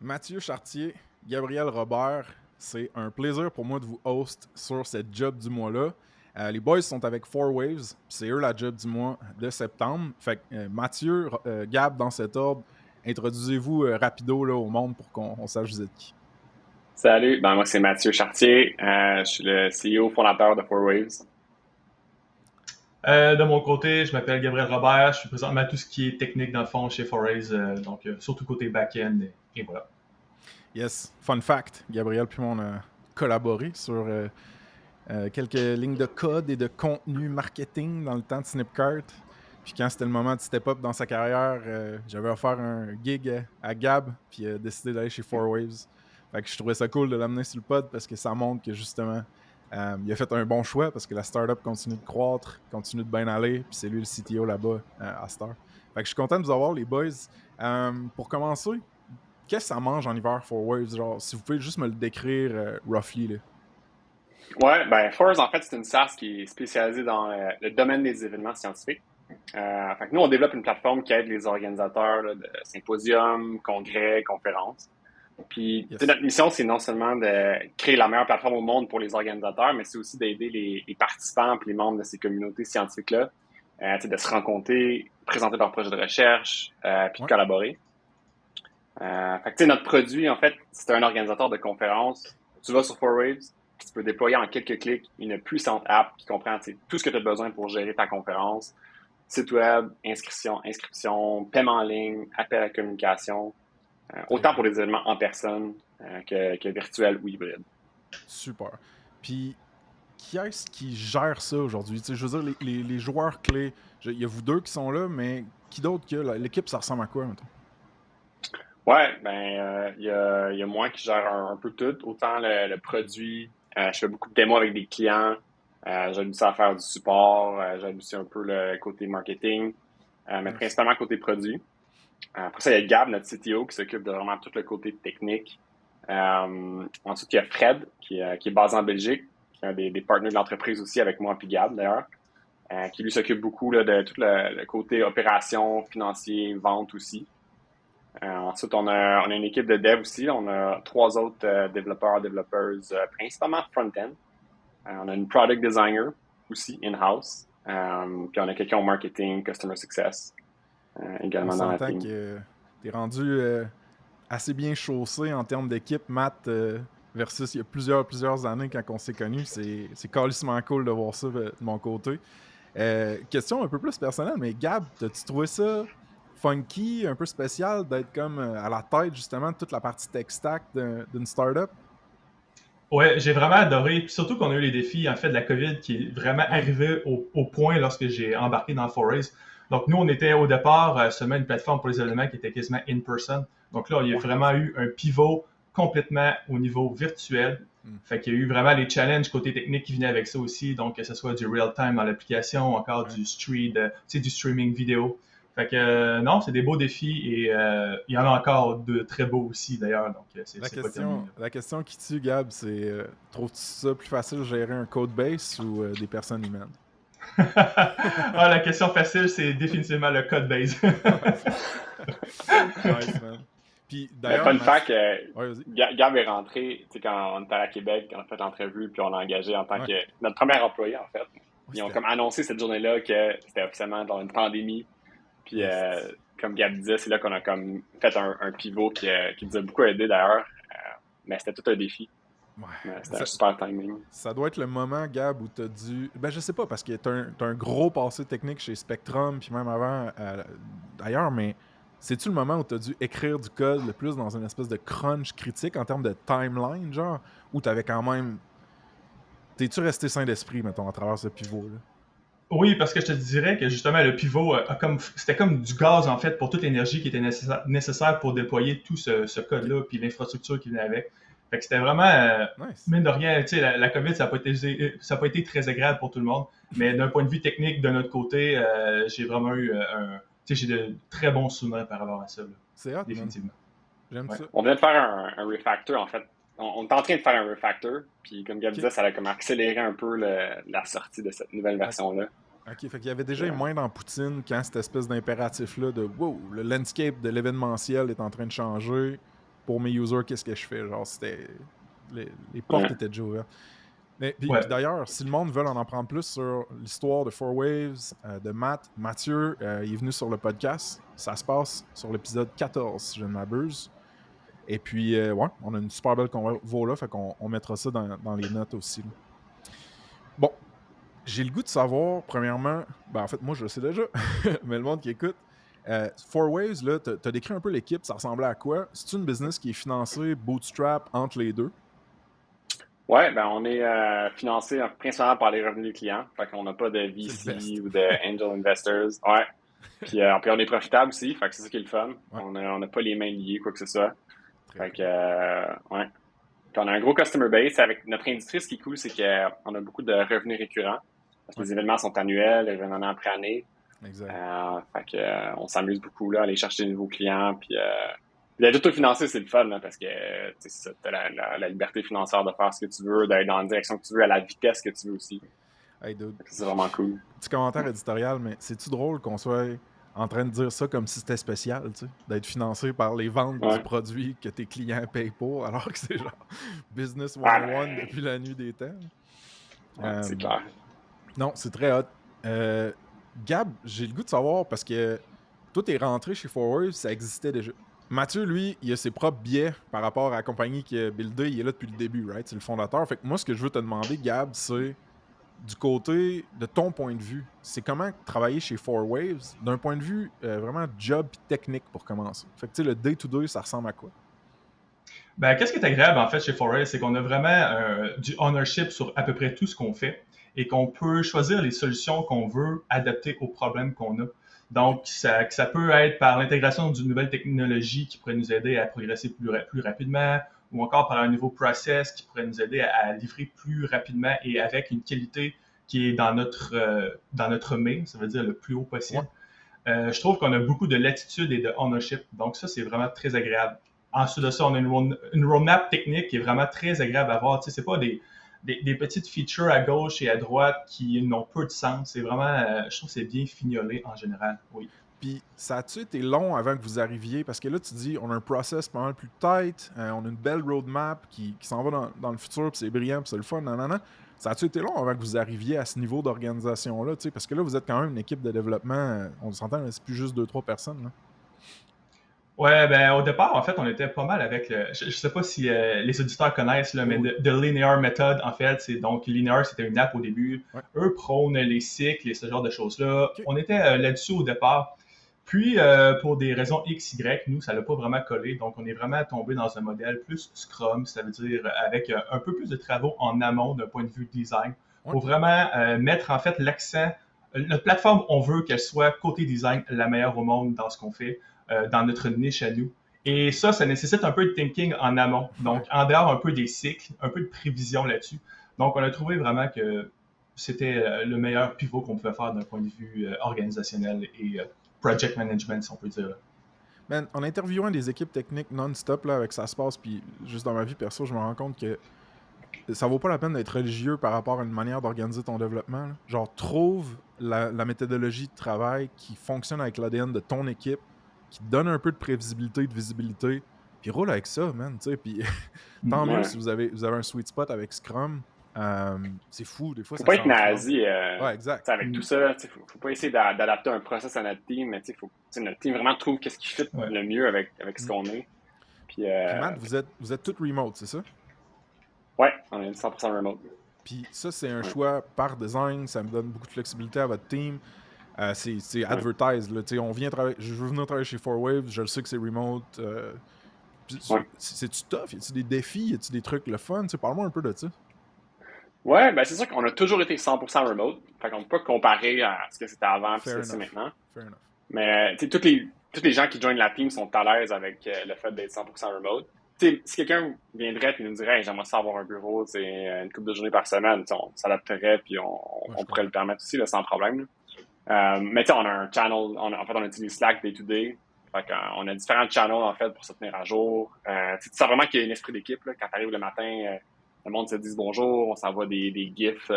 Mathieu Chartier, Gabriel Robert, c'est un plaisir pour moi de vous host sur cette job du mois-là. Les boys sont avec 4Waves, c'est eux la job du mois de septembre. Fait que Mathieu, Gab, dans cet ordre, introduisez-vous rapido là, au monde pour qu'on sache vous êtes qui. Salut, moi c'est Mathieu Chartier, je suis le CEO fondateur de 4Waves. De mon côté, je m'appelle Gabriel Robert, je suis présentement à tout ce qui est technique dans le fond chez Forays, donc surtout côté back-end et voilà. Yes, fun fact, Gabriel puis moi on a collaboré sur quelques lignes de code et de contenu marketing dans le temps de Snipcart. Puis quand c'était le moment de step up dans sa carrière, j'avais offert un gig à Gab, puis il a décidé d'aller chez 4Waves. Fait que je trouvais ça cool de l'amener sur le pod parce que ça montre que justement, il a fait un bon choix parce que la startup continue de croître, continue de bien aller, puis c'est lui le CTO là-bas à cette heure. Fait que je suis content de vous avoir, les boys. Pour commencer, qu'est-ce que ça mange en hiver 4Waves? Genre, si vous pouvez juste me le décrire roughly, là. Ouais, 4Waves en fait c'est une SaaS qui est spécialisée dans le domaine des événements scientifiques. Fait que nous on développe une plateforme qui aide les organisateurs là, de symposiums, congrès, conférences. Puis Yes. notre mission c'est non seulement de créer la meilleure plateforme au monde pour les organisateurs, mais c'est aussi d'aider les participants et les membres de ces communautés scientifiques-là de se rencontrer, présenter leurs projets de recherche, puis de collaborer. Fait que notre produit, en fait, c'est un organisateur de conférences. Tu vas sur 4Waves, puis tu peux déployer en quelques clics une puissante app qui comprend tout ce que tu as besoin pour gérer ta conférence. Site web, inscription, paiement en ligne, appel à la communication, autant pour des événements en personne que virtuels ou hybrides. Super. Puis, qui est-ce qui gère ça aujourd'hui? Tu sais, je veux dire, les joueurs clés, il y a vous deux qui sont là, mais qui d'autre que l'équipe, ça ressemble à quoi, mettons? Ouais, il y a moi qui gère un peu tout, autant le produit. Je fais beaucoup de démos avec des clients. J'aide aussi à faire du support. J'aide aussi un peu le côté marketing, mais principalement côté produit. Après ça, il y a Gab, notre CTO, qui s'occupe de vraiment tout le côté technique. Ensuite, il y a Fred, qui est basé en Belgique, qui est un des partenaires de l'entreprise aussi avec moi puis Gab, d'ailleurs, qui lui s'occupe beaucoup là, de tout le côté opération, financier, vente aussi. Ensuite, on a une équipe de dev aussi. On a 3 autres développeuses, principalement front-end. On a une product designer aussi in-house. Puis on a quelqu'un au marketing, customer success également On dans la s'entend team. que t'es rendu assez bien chaussé en termes d'équipe, Matt, versus il y a plusieurs années quand on s'est connus. C'est calissement cool de voir ça de mon côté. Question un peu plus personnelle, mais Gab, t'as-tu trouvé ça funky, un peu spécial d'être comme à la tête justement de toute la partie tech stack d'une startup? Ouais, j'ai vraiment adoré, puis surtout qu'on a eu les défis en fait de la COVID qui est vraiment arrivé au point lorsque j'ai embarqué dans Forays. Donc nous, on était au départ seulement une plateforme pour les événements qui était quasiment in-person. Donc là, il y a vraiment eu un pivot complètement au niveau virtuel. Fait qu'il y a eu vraiment les challenges côté technique qui venaient avec ça aussi. Donc que ce soit du real-time dans l'application, encore du streaming vidéo. Fait que non, c'est des beaux défis et il y en a encore de très beaux aussi d'ailleurs. Donc c'est pas terminé. La question qui tue, Gab, c'est trouves-tu ça plus facile de gérer un code base ou des personnes humaines? La question facile, c'est définitivement le code base. Nice, man. Puis d'ailleurs, fun fact, vas-y. Gab est rentré, quand on était à Québec, on a fait l'entrevue, puis on l'a engagé en tant que notre premier employé, en fait. Ils ont comme annoncé cette journée-là que c'était officiellement dans une pandémie. Puis comme Gab disait, c'est là qu'on a comme fait un pivot qui nous a beaucoup aidé d'ailleurs. Mais c'était tout un défi. Ouais. C'était un super timing. Ça doit être le moment, Gab, où t'as dû... Ben, je sais pas, parce que t'as un gros passé technique chez Spectrum, puis même avant, d'ailleurs, mais c'est-tu le moment où t'as dû écrire du code le plus dans une espèce de crunch critique en termes de timeline, genre, où t'avais quand même... T'es-tu resté sain d'esprit, mettons, à travers ce pivot-là? Oui, parce que je te dirais que justement, le pivot, c'était comme du gaz, en fait, pour toute l'énergie qui était nécessaire pour déployer tout ce code-là, puis l'infrastructure qui venait avec. Fait que c'était vraiment, Nice. mine de rien, tu sais, la COVID, ça n'a pas été très agréable pour tout le monde. Mais d'un point de vue technique, de notre côté, j'ai vraiment eu tu sais, j'ai de très bons souvenirs par rapport à ça. Là. C'est hot, définitivement. J'aime ça. On vient de faire un refactor, en fait. On est en train de faire un refactor, puis comme Gab disait, ça a comme accéléré un peu la sortie de cette nouvelle version-là. OK, fait qu'il y avait déjà une main dans Poutine quand cette espèce d'impératif-là de « Wow, le landscape de l'événementiel est en train de changer. pour mes users, qu'est-ce que je fais. Genre, c'était... Les portes étaient déjà ouvertes. Puis d'ailleurs, si le monde veut en apprendre plus sur l'histoire de 4Waves, de Mathieu, il est venu sur le podcast. Ça se passe sur l'épisode 14, si je ne m'abuse. Et puis, on a une super belle convo là, fait qu'on mettra ça dans les notes aussi. Là. Bon, j'ai le goût de savoir, premièrement, en fait, moi je le sais déjà, mais le monde qui écoute, 4Waves, là, t'as décrit un peu l'équipe, ça ressemblait à quoi? C'est une business qui est financée bootstrap entre les deux? Oui, on est financé principalement par les revenus des clients. Fait qu'on n'a pas de VC ou de angel investors. Ouais. Puis on est profitable aussi. Fait que c'est ça qui est le fun. Ouais. On n'a pas les mains liées, quoi que ce soit. Fait que, ouais. Puis on a un gros customer base. Avec notre industrie, ce qui est cool, c'est qu'on a beaucoup de revenus récurrents. Parce que les événements sont annuels, ils reviennent année après année. Exact. Fait que, on s'amuse beaucoup là, à aller chercher de nouveaux clients. Puis l'autofinancé, c'est le fun, là, parce que tu as la liberté financière de faire ce que tu veux, d'aller dans la direction que tu veux, à la vitesse que tu veux aussi. Hey, dude. C'est vraiment cool. Petit commentaire éditorial, mais c'est-tu drôle qu'on soit en train de dire ça comme si c'était spécial, tu sais, d'être financé par les ventes du produit que tes clients payent pour, alors que c'est genre business 101 depuis la nuit des temps. C'est clair. Non, c'est très hot. Gab, j'ai le goût de savoir, parce que toi, t'es rentré chez 4Waves, ça existait déjà. Mathieu, lui, il a ses propres biais par rapport à la compagnie qui a buildé. Il est là depuis le début, right? C'est le fondateur. Fait que moi, ce que je veux te demander, Gab, c'est du côté de ton point de vue, c'est comment travailler chez 4Waves d'un point de vue vraiment job technique pour commencer. Fait que tu sais, le day-to-day, ça ressemble à quoi? Qu'est-ce qui est agréable en fait chez 4Waves, c'est qu'on a vraiment du ownership sur à peu près tout ce qu'on fait et qu'on peut choisir les solutions qu'on veut adapter aux problèmes qu'on a. Donc, ça peut être par l'intégration d'une nouvelle technologie qui pourrait nous aider à progresser plus rapidement, ou encore par un nouveau process qui pourrait nous aider à livrer plus rapidement et avec une qualité qui est dans notre main, ça veut dire le plus haut possible. Ouais. Je trouve qu'on a beaucoup de latitude et de ownership, donc ça, c'est vraiment très agréable. Ensuite de ça, on a une roadmap technique qui est vraiment très agréable à voir. Tu sais, c'est pas des petites features à gauche et à droite qui n'ont peu de sens. C'est vraiment, je trouve que c'est bien fignolé en général, oui. Puis, ça a-tu été long avant que vous arriviez? Parce que là, tu dis, on a un process pas mal plus tight, on a une belle roadmap qui s'en va dans le futur, puis c'est brillant, puis c'est le fun, nanana. Ça a-tu été long avant que vous arriviez à ce niveau d'organisation-là? Parce que là, vous êtes quand même une équipe de développement, on s'entend, c'est plus juste 2-3 personnes. Là. Ouais, au départ, en fait, on était pas mal avec je sais pas si les auditeurs connaissent, là, mais The Linear Method, en fait, c'est donc Linear, c'était une app au début. Ouais. Eux prônent les cycles et ce genre de choses-là. Okay. On était là-dessus au départ. Puis, pour des raisons XY, nous, ça l'a pas vraiment collé. Donc, on est vraiment tombé dans un modèle plus Scrum, ça veut dire avec un peu plus de travaux en amont d'un point de vue design, pour vraiment mettre en fait l'accent. Notre plateforme, on veut qu'elle soit côté design la meilleure au monde dans ce qu'on fait, dans notre niche à nous. Et ça nécessite un peu de thinking en amont. Donc, en dehors un peu des cycles, un peu de prévision là-dessus. Donc, on a trouvé vraiment que c'était le meilleur pivot qu'on pouvait faire d'un point de vue organisationnel et project management, si on peut dire. Man, en interviewant des équipes techniques non-stop là, avec ça se passe, puis juste dans ma vie perso, je me rends compte que ça vaut pas la peine d'être religieux par rapport à une manière d'organiser ton développement. Là. Genre, trouve la méthodologie de travail qui fonctionne avec l'ADN de ton équipe, qui te donne un peu de prévisibilité, de visibilité, puis roule avec ça, man, tu sais, puis tant mieux si vous avez un sweet spot avec Scrum. C'est fou, des fois, faut pas être nazi. Ouais, exact. Avec tout ça, faut pas essayer d'adapter un process à notre team, mais faut notre team vraiment trouve qu'est-ce qui fit le mieux avec ce qu'on est. Puis Matt, vous êtes tous remote, c'est ça? Ouais, on est 100% remote. Puis ça, c'est un choix par design, ça me donne beaucoup de flexibilité à votre team. C'est advertise, là, on vient travailler, je veux venir travailler chez 4Waves, je le sais que c'est remote. C'est-tu tough? Y a-tu des défis? Y a-tu des trucs le fun? Parle-moi un peu de ça. Ouais, c'est sûr qu'on a toujours été 100% remote. Fait qu'on peut pas comparer à ce que c'était avant et ce que c'est maintenant. Fair enough. Mais tous les gens qui joignent la team sont à l'aise avec le fait d'être 100% remote. Si quelqu'un viendrait et nous dirait hey, j'aimerais ça avoir un bureau, une couple de journées par semaine, on s'adapterait puis on pourrait le permettre aussi là, sans problème. Mais on a un channel, on utilise Slack day-to-day. Fait on a différents channels en fait pour se tenir à jour. Tu sens vraiment qu'il y a un esprit d'équipe là, quand tu arrives le matin. Le monde se dit bonjour, on s'envoie des gifs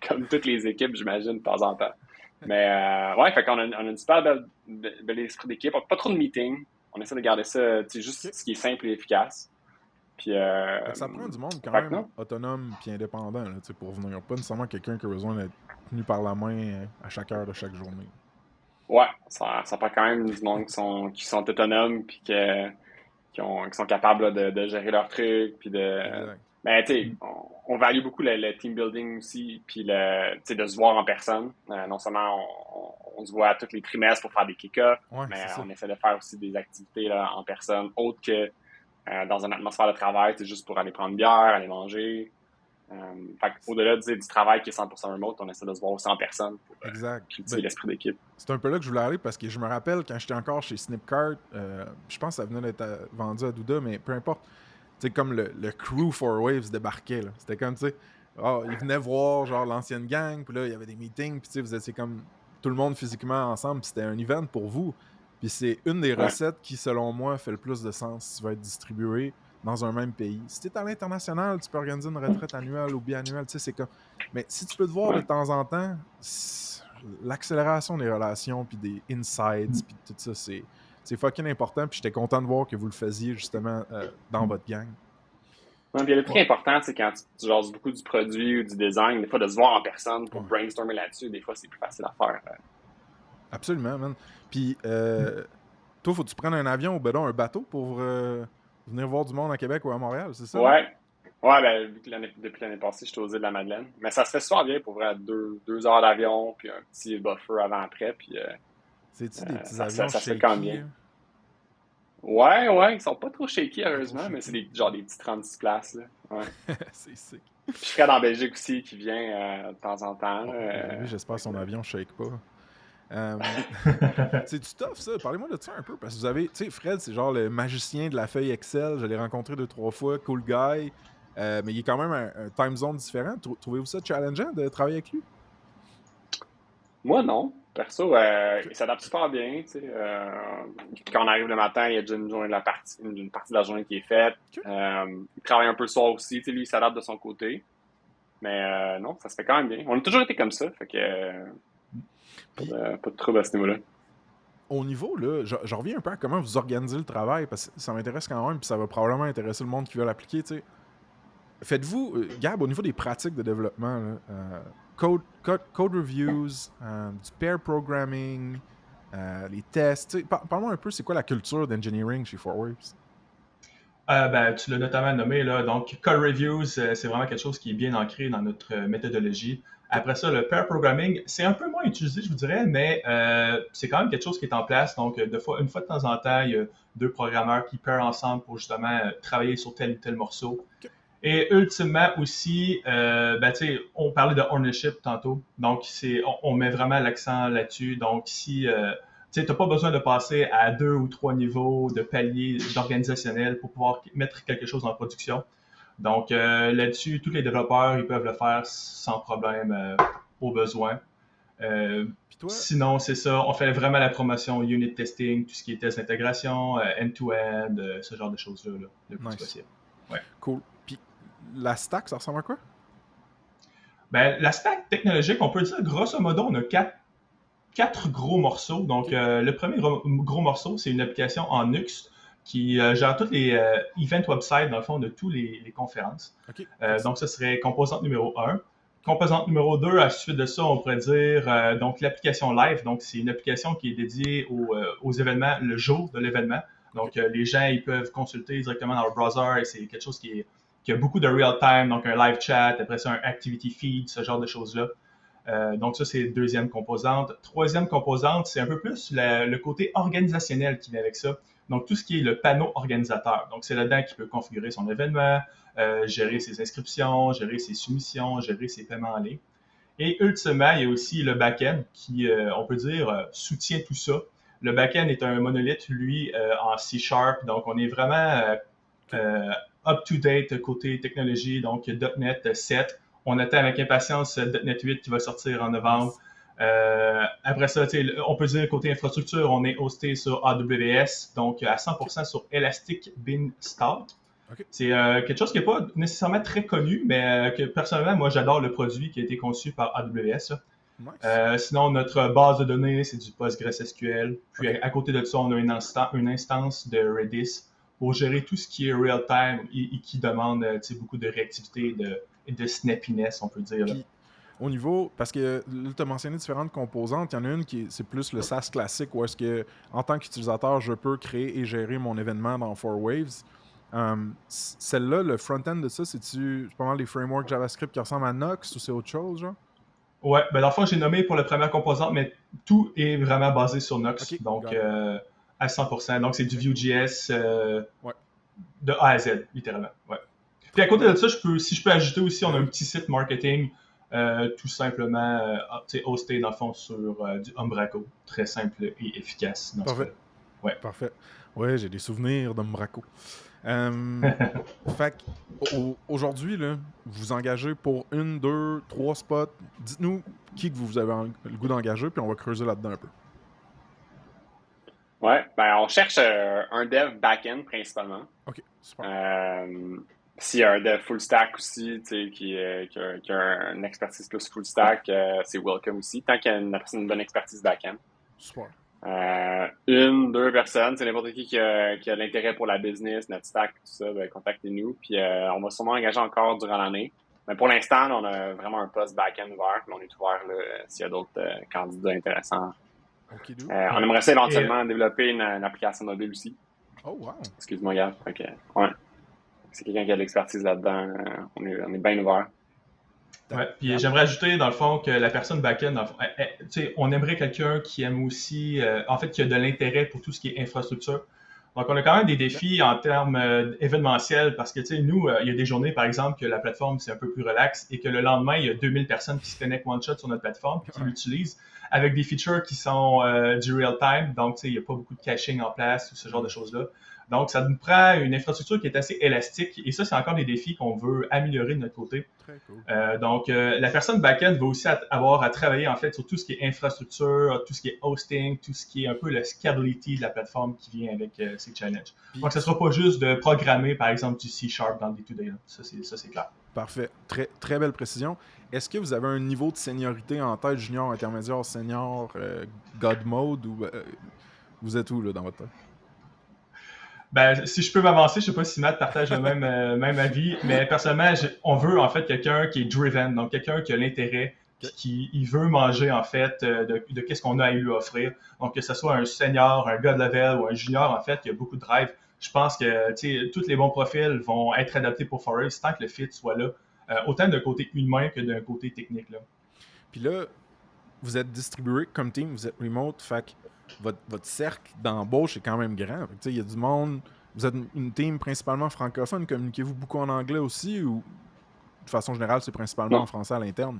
comme toutes les équipes, j'imagine, de temps en temps. Mais fait qu'on a une super belle esprit d'équipe. Pas trop de meetings. on essaie de garder ça, juste ce qui est simple et efficace. Puis, ça prend du monde quand fait que même non. autonome puis indépendant là, pour venir. Pas nécessairement quelqu'un qui a besoin d'être tenu par la main à chaque heure de chaque journée. Ouais, ça prend quand même du monde qui sont autonomes puis qui sont capables là, de gérer leurs trucs puis de. Exact. Ben, tu sais, on value beaucoup le team building aussi, puis de se voir en personne. Non seulement on se voit tous les trimestres pour faire des kick-offs, Ouais, mais c'est ça. on essaie de faire aussi des activités là, en personne, autres que dans une atmosphère de travail, c'est juste pour aller prendre une bière, aller manger. Fait au-delà du travail qui est 100% remote, on essaie de se voir aussi en personne pour Exact. cultiver l'esprit d'équipe. C'est un peu là que je voulais aller parce que je me rappelle quand j'étais encore chez Snipcart, je pense que ça venait d'être vendu à Douda, mais peu importe. Tu sais, comme le crew 4Waves débarquait. Là. C'était comme, tu sais, ils venaient voir genre l'ancienne gang, puis là, il y avait des meetings, puis tu sais, vous étiez comme tout le monde physiquement ensemble, puis c'était un event pour vous. Puis c'est une des recettes qui, selon moi, fait le plus de sens si tu vas être distribué dans un même pays. Si tu es à l'international, tu peux organiser une retraite annuelle ou biannuelle, tu sais, c'est comme... Mais si tu peux te voir de temps en temps, l'accélération des relations, puis des insights, puis tout ça, c'est fucking important, puis j'étais content de voir que vous le faisiez justement dans votre gang. Ouais, puis le truc important, c'est quand tu jases beaucoup du produit ou du design, des fois de se voir en personne pour brainstormer là-dessus, des fois c'est plus facile à faire. Absolument, man. Puis toi, faut que tu prennes un avion ou ben non, un bateau pour venir voir du monde à Québec ou à Montréal, c'est ça? Ouais. Ouais, ben, depuis l'année passée, j'étais aux îles de la Madeleine. Mais ça se fait souvent bien pour vrai, 2 heures d'avion, puis un petit buffer avant-après, puis c'est-tu des petits ça avions se fait shaky, quand même bien. Ouais, ils sont pas trop shaky, heureusement, mais c'est des petits 36 places, là. Ouais. C'est sick. Puis Fred en Belgique aussi, qui vient de temps en temps. Bon, lui, j'espère que son avion shake pas. C'est du tough, ça. Parlez-moi de ça un peu, parce que vous avez... Tu sais, Fred, c'est genre le magicien de la feuille Excel. Je l'ai rencontré 2-3 fois. Cool guy. Mais il est quand même un time zone différent. Trouvez-vous ça challengeant de travailler avec lui? Moi, non. Perso, il s'adapte super bien. Tu sais, quand on arrive le matin, il y a déjà une partie de la journée qui est faite. Il travaille un peu le soir aussi. Tu sais, lui, il s'adapte de son côté. Mais non, ça se fait quand même bien. On a toujours été comme ça. Fait que pas de trouble à ce niveau-là. Au niveau, là, je reviens un peu à comment vous organisez le travail, parce que ça m'intéresse quand même, puis ça va probablement intéresser le monde qui veut l'appliquer, tu sais. Faites-vous, Gab, au niveau des pratiques de développement, là, code reviews, du pair programming, les tests, parle-moi un peu, c'est quoi la culture d'engineering chez 4Waves? Ben, tu l'as notamment nommé, là, donc code reviews, c'est vraiment quelque chose qui est bien ancré dans notre méthodologie. Après ça, le pair programming, c'est un peu moins utilisé, je vous dirais, mais c'est quand même quelque chose qui est en place. Donc, une fois de temps en temps, il y a 2 programmeurs qui pairent ensemble pour justement travailler sur tel ou tel morceau. Okay. Et ultimement aussi, on parlait de ownership tantôt. Donc, on met vraiment l'accent là-dessus. Donc, si tu n'as pas besoin de passer à 2 ou 3 niveaux de paliers d'organisationnel pour pouvoir mettre quelque chose en production. Donc, là-dessus, tous les développeurs, ils peuvent le faire sans problème au besoin. Sinon, c'est ça, on fait vraiment la promotion unit testing, tout ce qui est test d'intégration, end-to-end, ce genre de choses-là, le plus possible. Ouais. Cool. Puis, la stack, ça ressemble à quoi? Ben, la stack technologique, on peut dire, grosso modo, on a 4 gros morceaux. Donc, le premier gros morceau, c'est une application en Nuxt qui gère tous les event websites, dans le fond, de toutes les conférences. Okay. Donc, ce serait composante numéro 1. Composante numéro 2, à la suite de ça, on pourrait dire donc l'application live. Donc, c'est une application qui est dédiée aux événements le jour de l'événement. Donc, les gens, ils peuvent consulter directement dans leur browser et c'est quelque chose qui a beaucoup de real-time, donc un live chat, après ça, un activity feed, ce genre de choses-là. Donc, ça, c'est deuxième composante. Troisième composante, c'est un peu plus le côté organisationnel qui vient avec ça. Donc, tout ce qui est le panneau organisateur. Donc, c'est là-dedans qu'il peut configurer son événement, gérer ses inscriptions, gérer ses soumissions, gérer ses paiements en ligne. Et ultimement, il y a aussi le back-end qui, on peut dire, soutient tout ça. Le back-end est un monolithe, lui, en C#. Donc, on est vraiment up-to-date côté technologie, donc .NET 7. On attend avec impatience .NET 8 qui va sortir en novembre. Après ça, on peut dire côté infrastructure, on est hosté sur AWS, donc à 100% sur Elastic Beanstalk. Okay. C'est quelque chose qui n'est pas nécessairement très connu, mais que personnellement, moi, j'adore le produit qui a été conçu par AWS. Nice. Sinon, notre base de données, c'est du PostgreSQL. Puis à côté de ça, on a une instance de Redis pour gérer tout ce qui est real-time et qui demande beaucoup de réactivité et de snappiness, on peut dire. Puis, au niveau, parce que là, tu as mentionné différentes composantes, il y en a une c'est plus le SaaS classique, où est-ce que, en tant qu'utilisateur, je peux créer et gérer mon événement dans 4Waves. Celle-là, le front-end de ça, c'est-tu pas mal les frameworks JavaScript qui ressemblent à Nox ou c'est autre chose, genre? Ouais, ben dans le fond, j'ai nommé pour la première composante, mais tout est vraiment basé sur Nox, Ok, donc à 100%. Donc, c'est du Vue.js de A à Z, littéralement. Ouais. Puis à côté de ça, si je peux ajouter aussi, on a un petit site marketing, tout simplement hosté dans le fond sur du Umbraco. Très simple et efficace. Dans Parfait. Ouais. Parfait. Ouais, j'ai des souvenirs d'Umbraco. Fait aujourd'hui, là, vous engagez pour 1, 2, 3 spots. Dites-nous qui que vous avez le goût d'engager, puis on va creuser là-dedans un peu. Ouais, ben on cherche un dev back-end principalement. OK, super. S'il y a un dev full stack aussi, qui a une expertise plus full stack, c'est welcome aussi, tant qu'il y a une bonne expertise back-end. Super. 1, 2 personnes, c'est n'importe qui a de l'intérêt pour la business, notre stack, tout ça, ben, contactez-nous. Puis on va sûrement engager encore durant l'année. Mais pour l'instant, on a vraiment un poste back-end ouvert. Mais on est ouvert s'il y a d'autres candidats intéressants. On aimerait ça éventuellement développer une application mobile aussi. Oh, wow. Excuse-moi, Gab. Okay. Ouais. C'est quelqu'un qui a de l'expertise là-dedans. On est bien ouvert. Ouais, puis j'aimerais ajouter, dans le fond, que la personne back-end, on aimerait quelqu'un qui aime aussi, en fait, qui a de l'intérêt pour tout ce qui est infrastructure. Donc, on a quand même des défis en termes événementiels parce que, nous, il y a des journées, par exemple, que la plateforme, c'est un peu plus relax et que le lendemain, il y a 2000 personnes qui se connectent one-shot sur notre plateforme et qui l'utilisent avec des features qui sont du real-time. Donc, il n'y a pas beaucoup de caching en place ou ce genre de choses-là. Donc, ça nous prend une infrastructure qui est assez élastique et ça, c'est encore des défis qu'on veut améliorer de notre côté. Très cool. Donc, la personne back-end va aussi avoir à travailler en fait sur tout ce qui est infrastructure, tout ce qui est hosting, tout ce qui est un peu la scalability de la plateforme qui vient avec ces challenges. Donc, ça ne sera pas juste de programmer, par exemple, du C# dans le day-to-day. Ça, c'est clair. Parfait. Très, très belle précision. Est-ce que vous avez un niveau de seniorité en tête, junior, intermédiaire, senior, God mode, ou vous êtes où là, dans votre tête? Ben, si je peux m'avancer, je sais pas si Matt partage le même avis, mais personnellement, on veut en fait quelqu'un qui est driven, donc quelqu'un qui a l'intérêt, qui veut manger en fait de qu'est-ce qu'on a à lui offrir. Donc que ce soit un senior, un God level ou un junior, en fait, il y a beaucoup de drive. Je pense que tous les bons profils vont être adaptés pour Forest tant que le fit soit là, autant d'un côté humain que d'un côté technique. Là. Puis là, vous êtes distribué comme team, vous êtes remote, fait que votre cercle d'embauche est quand même grand. Il y a du monde. Vous êtes une team principalement francophone. Communiquez-vous beaucoup en anglais aussi ou de façon générale, c'est principalement en français à l'interne?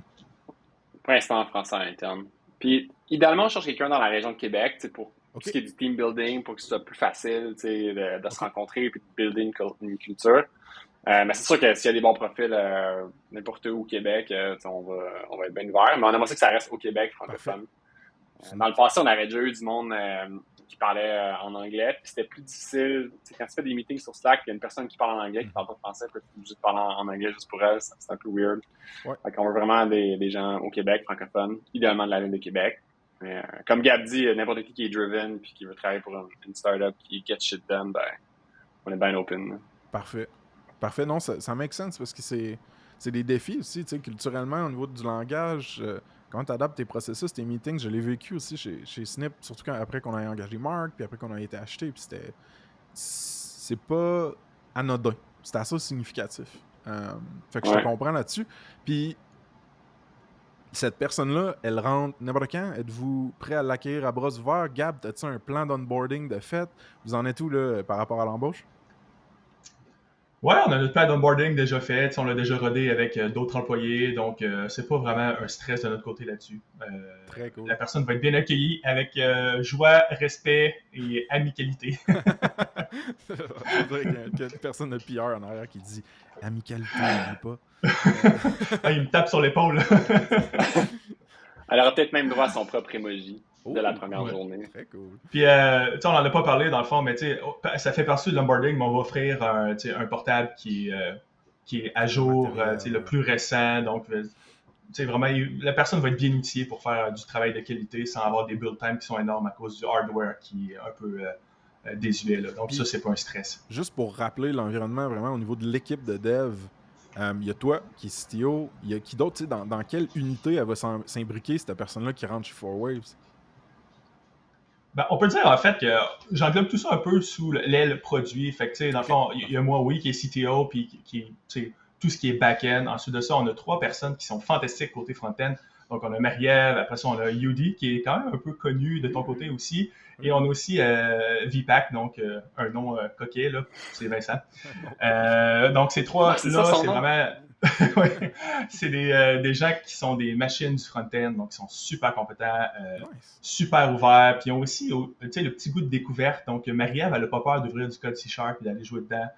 Principalement en français à l'interne. Puis, idéalement, on cherche quelqu'un dans la région de Québec pour ce qui est du team building, pour que ce soit plus facile de se rencontrer et de builder une culture. Mais c'est sûr que s'il y a des bons profils n'importe où au Québec, on va être bien ouvert. Mais on aimerait ça que ça reste au Québec francophone. Dans le passé, on avait déjà eu du monde qui parlait en anglais, puis c'était plus difficile. Quand tu fais des meetings sur Slack, il y a une personne qui parle en anglais, qui parle pas français, puis tu es obligé de parler en anglais juste pour elle, c'est un peu weird. Ouais. Fait qu'on veut vraiment des gens au Québec, francophones, idéalement de la ville de Québec. Mais, comme Gab dit, n'importe qui est driven puis qui veut travailler pour une startup qui get shit done, ben, on est bien open. Là. Parfait. Parfait. Non, ça make sense parce que c'est des défis aussi, culturellement, au niveau du langage. Quand tu adaptes tes processus, tes meetings, je l'ai vécu aussi chez Snip, surtout après qu'on a engagé Marc, puis après qu'on a été acheté, puis c'est pas anodin. C'est assez significatif. Fait que je te comprends là-dessus. Puis cette personne-là, elle rentre n'importe quand. Êtes-vous prêt à l'accueillir à bras ouverts? Gab, as-tu un plan d'onboarding de fait? Vous en êtes où là, par rapport à l'embauche? Ouais, on a notre plan d'onboarding déjà fait. On l'a déjà rodé avec d'autres employés. Donc, c'est pas vraiment un stress de notre côté là-dessus. Très cool. La personne va être bien accueillie avec joie, respect et amicalité. On dirait qu'il y a une personne de PR en arrière qui dit amicalité, n'oublie pas. Il me tape sur l'épaule. Elle aura peut-être même droit à son propre emoji de la première journée. Très cool. Puis, on n'en a pas parlé dans le fond, mais ça fait partie de l'onboarding, mais on va offrir un portable qui est à jour, le plus récent. Donc, vraiment, la personne va être bien outillée pour faire du travail de qualité sans avoir des build times qui sont énormes à cause du hardware qui est un peu désuet. Là. Donc, ça, c'est pas un stress. Juste pour rappeler l'environnement vraiment au niveau de l'équipe de dev, il y a toi qui est CTO, il y a qui d'autre, tu sais, dans quelle unité elle va s'imbriquer, cette personne-là qui rentre chez 4Waves? Ben, on peut dire en fait que j'englobe tout ça un peu sous l'aile produit. Fait que, dans le fond, il y a moi, oui, qui est CTO, puis qui tout ce qui est back-end. Ensuite de ça, on a 3 personnes qui sont fantastiques côté front-end. Donc, on a Marie-Ève, après ça, on a Yudi, qui est quand même un peu connu de ton côté aussi. Et on a aussi VPAC, donc un nom coquet, là, c'est Vincent. Donc, ces 3-là, c'est vraiment... ouais. C'est des gens qui sont des machines du front-end, donc ils sont super compétents, super ouverts, puis ils ont aussi le petit goût de découverte. Donc, Marie-Ève, elle n'a pas peur d'ouvrir du code C# et d'aller jouer dedans,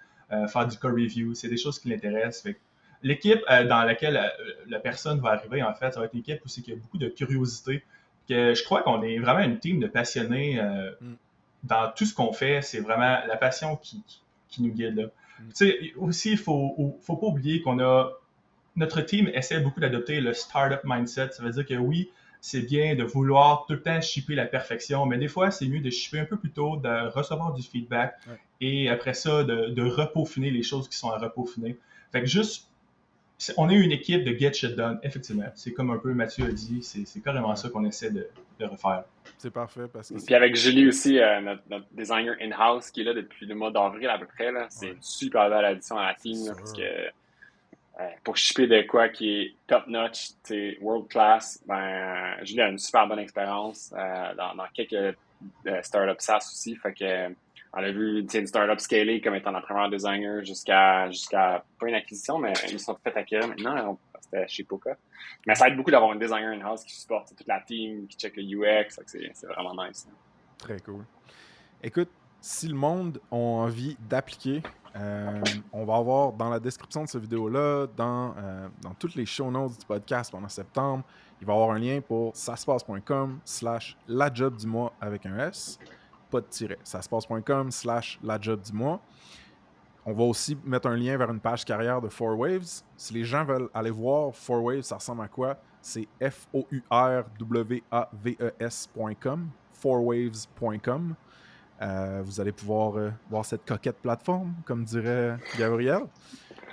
faire du code review. C'est des choses qui l'intéressent. L'équipe dans laquelle la personne va arriver, en fait, ça va être une équipe aussi qui a beaucoup de curiosité. Que je crois qu'on est vraiment une team de passionnés dans tout ce qu'on fait. C'est vraiment la passion qui nous guide là. Tu sais, aussi, il faut pas oublier notre team essaie beaucoup d'adopter le startup mindset. Ça veut dire que oui, c'est bien de vouloir tout le temps shipper la perfection, mais des fois, c'est mieux de shipper un peu plus tôt, de recevoir du feedback et après ça, de repeaufiner les choses qui sont à repeaufiner. Fait que juste, on est une équipe de get shit done, effectivement. C'est comme un peu Mathieu a dit, c'est carrément ça qu'on essaie de refaire. C'est parfait parce que... Puis avec Julie aussi, notre designer in-house qui est là depuis le mois d'avril à peu près, là, c'est une super belle addition à la team là, parce que pour shipper de quoi qui est top-notch, world class, Julie a une super bonne expérience dans quelques startups SaaS aussi. Fait que on a vu une startup scaler comme étant notre premier designer jusqu'à pas une acquisition, mais ils sont fait acquérir maintenant. C'était chez Poca. Mais ça aide beaucoup d'avoir un designer in-house qui supporte toute la team, qui check le UX. C'est vraiment nice. Hein. Très cool. Écoute, si le monde a envie d'appliquer, on va avoir dans la description de cette vidéo-là, dans toutes les show notes du podcast pendant septembre, il va y avoir un lien pour saspace.com/lajobdumois avec un S, pas de tiret. saspace.com/lajobdumois. On va aussi mettre un lien vers une page carrière de 4Waves. Si les gens veulent aller voir 4Waves, ça ressemble à quoi? C'est fourwaves.com, 4waves.com. Vous allez pouvoir voir cette coquette plateforme, comme dirait Gabriel.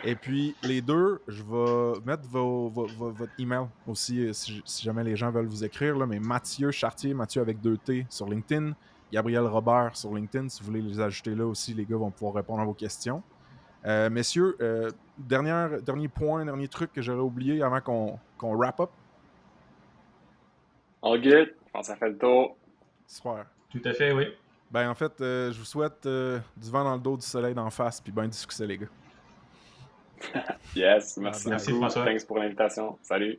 Et puis, les deux, je vais mettre votre email aussi, si jamais les gens veulent vous écrire. Là, mais Mathieu Chartier, Mathieu avec 2 T sur LinkedIn, Gabriel Robert sur LinkedIn. Si vous voulez les ajouter là aussi, les gars vont pouvoir répondre à vos questions. Messieurs, dernier point, dernier truc que j'aurais oublié avant qu'on wrap up. All good. Je pense que ça fait le tour. Super. Tout à fait, oui. Ben en fait, je vous souhaite du vent dans le dos, du soleil d'en face, puis ben du succès, les gars. Yes, merci François. Thanks pour l'invitation. Salut.